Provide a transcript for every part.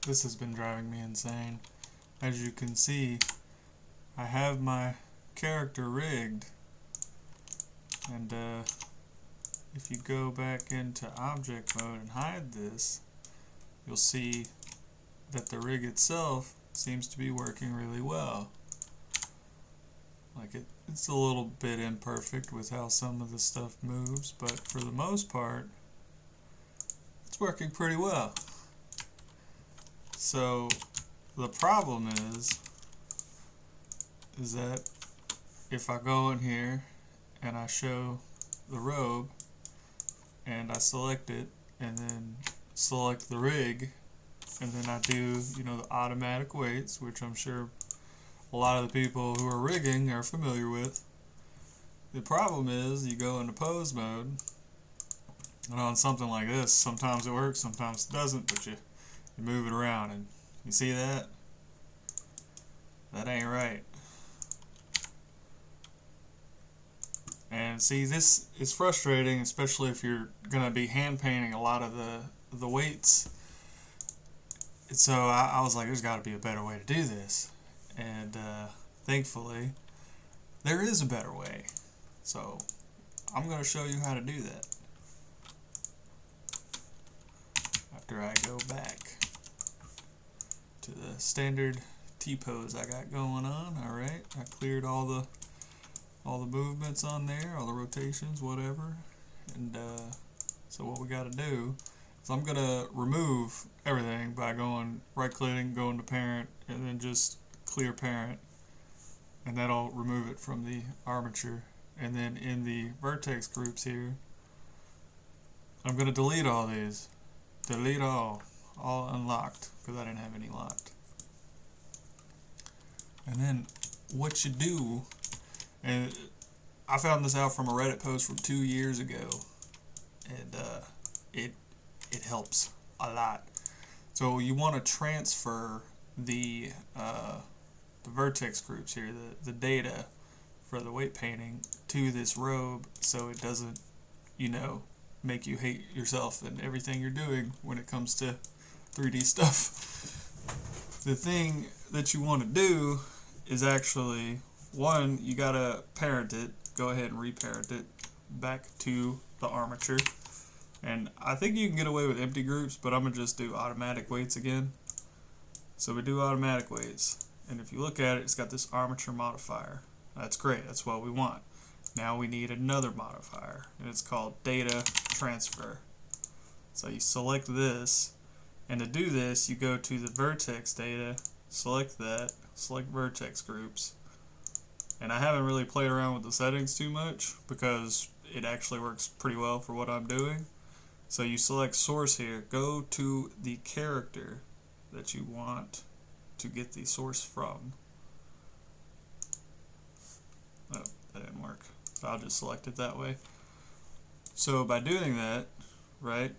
This has been driving me insane. As you can see, I have my character rigged, and if you go back into object mode and hide this, you'll see that the rig itself seems to be working really well. Like it's a little bit imperfect with how some of the stuff moves, but for the most part, it's working pretty well. So the problem is that if I go in here and I show the robe and I select it and then select the rig and then I do, you know, the automatic weights, which I'm sure a lot of the people who are rigging are familiar with. The problem is you go into pose mode, and on something like this, sometimes it works, sometimes it doesn't, but you move it around and you see that? That ain't right. And see, this is frustrating, especially if you're going to be hand painting a lot of the weights. And so I was like, there's got to be a better way to do this. And thankfully, there is a better way. So I'm going to show you how to do that. After I go back to the standard T-pose I got going on. Alright, I cleared all the movements on there, all the rotations, whatever. And so what we got to do is I'm going to remove everything by going right-clicking, going to parent, and then just clear parent. And that'll remove it from the armature. And then in the vertex groups here, I'm going to delete all these. Delete all unlocked, because I didn't have any locked. And then what you do, and I found this out from a Reddit post from 2 years ago, and it helps a lot. So you want to transfer the vertex groups here, the data for the weight painting to this robe, so it doesn't, you know, make you hate yourself and everything you're doing when it comes to 3D stuff. The thing that you want to do is actually, one, you gotta parent it, go ahead and reparent it back to the armature. And I think you can get away with empty groups, but I'm gonna just do automatic weights again. So we do automatic weights, and if you look at it, it's got this armature modifier. That's great, that's what we want. Now we need another modifier, and it's called Data Transfer. So you select this, and to do this, you go to the vertex data, select that, select vertex groups. And I haven't really played around with the settings too much because it actually works pretty well for what I'm doing. So you select source here, go to the character that you want to get the source from. Oh, that didn't work. So I'll just select it that way. So by doing that, right,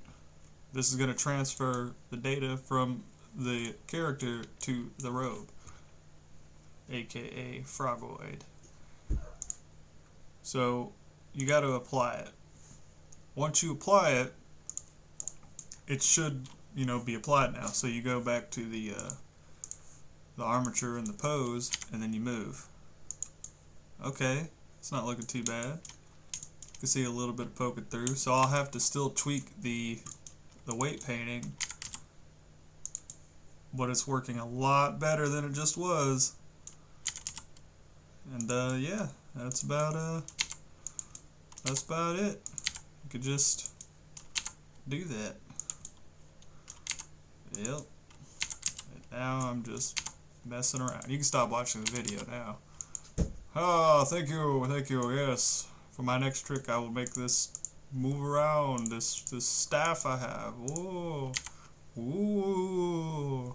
this is going to transfer the data from the character to the robe, aka Frogoid. So you got to apply it. Once you apply it, it should, you know, be applied now. So you go back to the armature and the pose, and then you move. Okay, it's not looking too bad. You can see a little bit of poking through. So I'll have to still tweak the weight painting, but it's working a lot better than it just was. And yeah, that's about it. You could just do that. Yep. And now I'm just messing around. You can stop watching the video now. Oh, thank you, yes. For my next trick, I will make this move around, this staff I have. Whoa. Ooh.